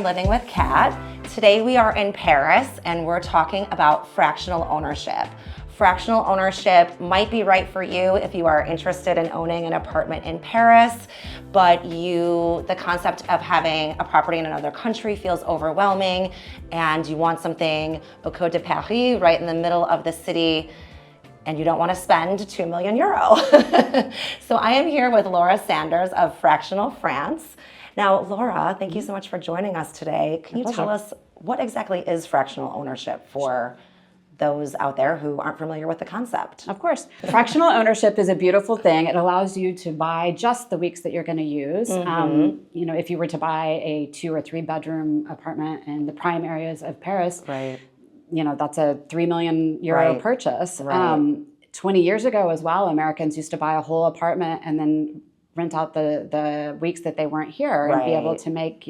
Living with Kat. Today we are in Paris and we're talking about fractional ownership. Fractional ownership might be right for you if you are interested in owning an apartment in Paris, but the concept of having a property in another country feels overwhelming and you want something au cœur de Paris, right in the middle of the city, and you don't want to spend 2 million euro. So I am here with Laura Sanders of Fractional France. Now, Laura, thank you so much for joining us today. Can you tell us what exactly is fractional ownership for those out there who aren't familiar with the concept? Of course. Fractional ownership is a beautiful thing. It allows you to buy just the weeks that you're going to use. If you were to buy a 2 or 3 bedroom apartment in the prime areas of Paris, right. That's a 3 million euro purchase. Right. 20 years ago as well, Americans used to buy a whole apartment and then rent out the weeks that they weren't here and be able to make,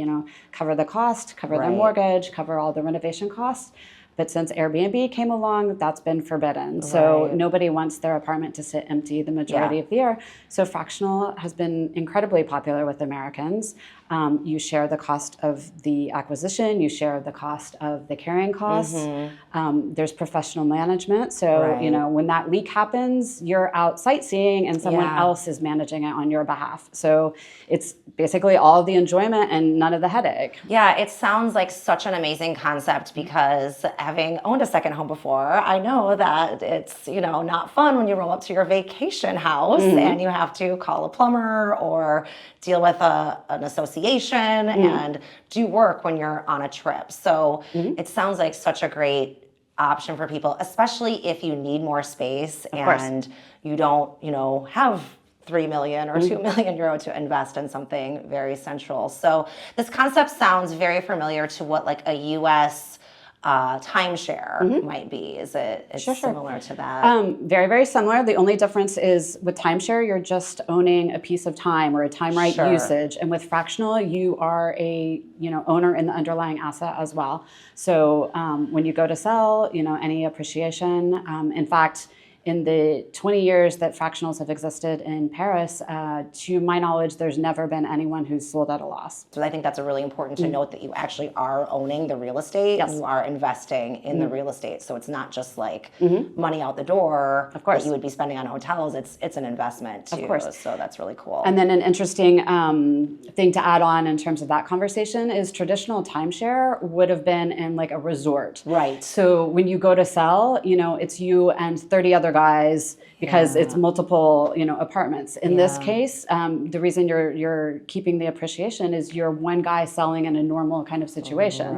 cover the cost, cover their mortgage, cover all the renovation costs. But since Airbnb came along, that's been forbidden. So nobody wants their apartment to sit empty the majority of the year. So fractional has been incredibly popular with Americans. You share the cost of the acquisition, you share the cost of the carrying costs. There's professional management. So, when that leak happens, you're out sightseeing and someone else is managing it on your behalf. So it's basically all of the enjoyment and none of the headache. Yeah, it sounds like such an amazing concept because having owned a second home before, I know that it's, not fun when you roll up to your vacation house and you have to call a plumber or deal with an association and do work when you're on a trip. So it sounds like such a great option for people, especially if you need more space and you don't, have 3 million or 2 million euro to invest in something very central. So this concept sounds very familiar to what like a US timeshare might be. Is it similar to that? Very, very similar. The only difference is with timeshare, you're just owning a piece of time or a time right usage. And with fractional, you are a owner in the underlying asset as well. So when you go to sell, any appreciation, in fact, in the 20 years that fractionals have existed in Paris, to my knowledge, there's never been anyone who's sold at a loss. So I think that's a really important to note that you actually are owning the real estate and you are investing in the real estate. So it's not just like money out the door that you would be spending on hotels. It's an investment too. Of course. So that's really cool. And then an interesting thing to add on in terms of that conversation is traditional timeshare would have been in like a resort. Right. So when you go to sell, it's you and 30 other guys because it's multiple, apartments. In this case, the reason you're keeping the appreciation is you're one guy selling in a normal kind of situation.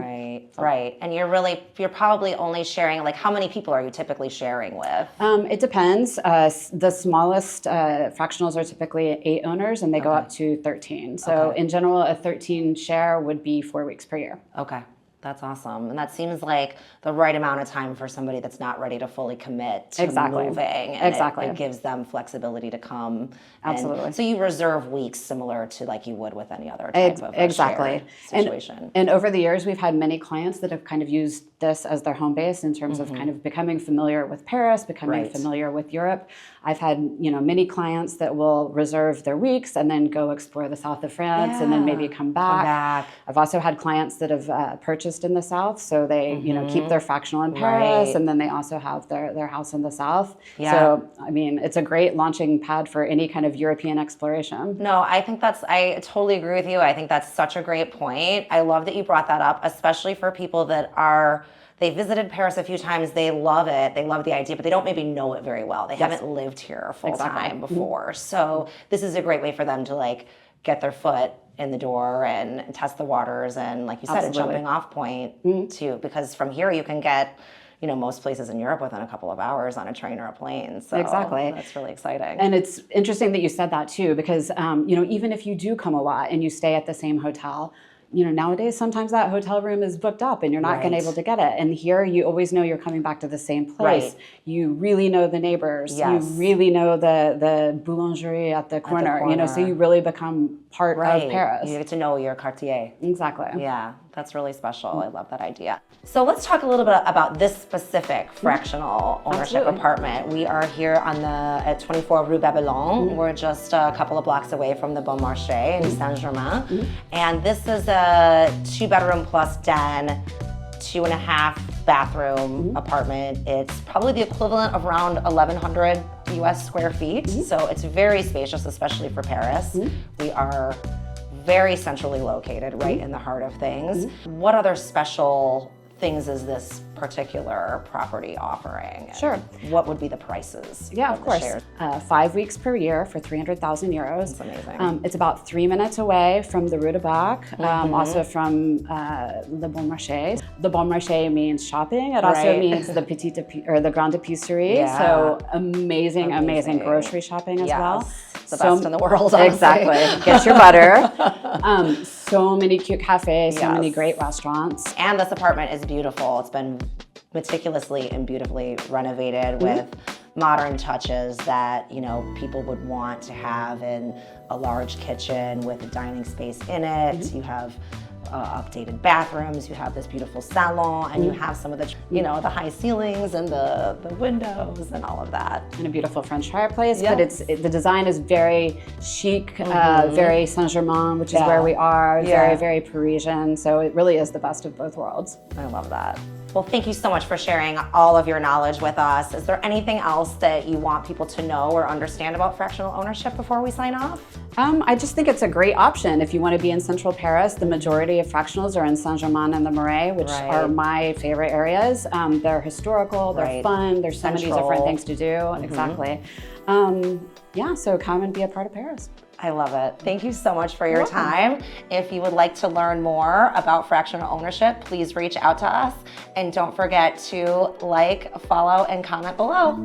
Right. And you're probably only sharing, like, how many people are you typically sharing with? It depends. The smallest fractionals are typically 8 owners and they go up to 13. So in general, a 13 share would be 4 weeks per year. Okay. That's awesome. And that seems like the right amount of time for somebody that's not ready to fully commit to moving. And it gives them flexibility to come. Absolutely. So you reserve weeks similar to like you would with any other type of shared situation. And over the years, we've had many clients that have kind of used this as their home base in terms of kind of becoming familiar with Paris, becoming familiar with Europe. I've had, many clients that will reserve their weeks and then go explore the south of France and then maybe come back. I've also had clients that have purchased in the south, so they keep their fractional in Paris and then they also have their house in the south. So I mean, it's a great launching pad for any kind of European exploration. No, I totally agree with you. I think that's such a great point. I love that you brought that up, especially for people that they visited Paris a few times, they love it, they love the idea, but they don't maybe know it very well. They haven't lived here full time before. So this is a great way for them to like get their foot in the door and test the waters and, like you said, a jumping off point too, because from here you can get most places in Europe within a couple of hours on a train or a plane. So that's really exciting. And it's interesting that you said that too, because even if you do come a lot and you stay at the same hotel, nowadays sometimes that hotel room is booked up and you're not going to be able to get it. And here you always know you're coming back to the same place. You really know the neighbors. You really know the boulangerie at the corner. So you really become part of Paris. You get to know your quartier. Exactly. Yeah, That's really special. I love that idea. So let's talk a little bit about this specific fractional ownership Absolutely. apartment. We are here at 24 Rue Babylon. We're just a couple of blocks away from the Bon Marché in Saint-Germain. And this is a 2-bedroom plus den, 2.5 bathroom apartment. It's probably the equivalent of around 1,100 US square feet. So it's very spacious, especially for Paris. We are very centrally located, right in the heart of things. What other special things is this particular property offering? Sure. What would be the prices? Yeah, of course. Shares? 5 weeks per year for 300,000 euros. That's amazing. It's about 3 minutes away from the Rue de Bac, also from the Bon Marché. The Bon Marché means shopping. It also means the the Grande Épicerie. Yeah. So amazing grocery shopping as well. The best in the world, honestly. Exactly. Get your butter. So many cute cafes, so many great restaurants. And this apartment is beautiful. It's been meticulously and beautifully renovated with modern touches that, you know, people would want to have in a large kitchen with a dining space in it. You have updated bathrooms, you have this beautiful salon, and you have some of the, you know, the high ceilings and the windows and all of that. And a beautiful French fireplace, but the design is very chic, very Saint-Germain, which is where we are, very Parisian. So it really is the best of both worlds. I love that. Well, thank you so much for sharing all of your knowledge with us. Is there anything else that you want people to know or understand about fractional ownership before we sign off? I just think it's a great option if you want to be in central Paris. The majority of fractionals are in Saint-Germain and the Marais, which are my favorite areas. They're historical, they're fun, there's so many different things to do. Exactly. Yeah, so come and be a part of Paris. I love it. Thank you so much for your time. If you would like to learn more about fractional ownership, please reach out to us. And don't forget to like, follow, and comment below.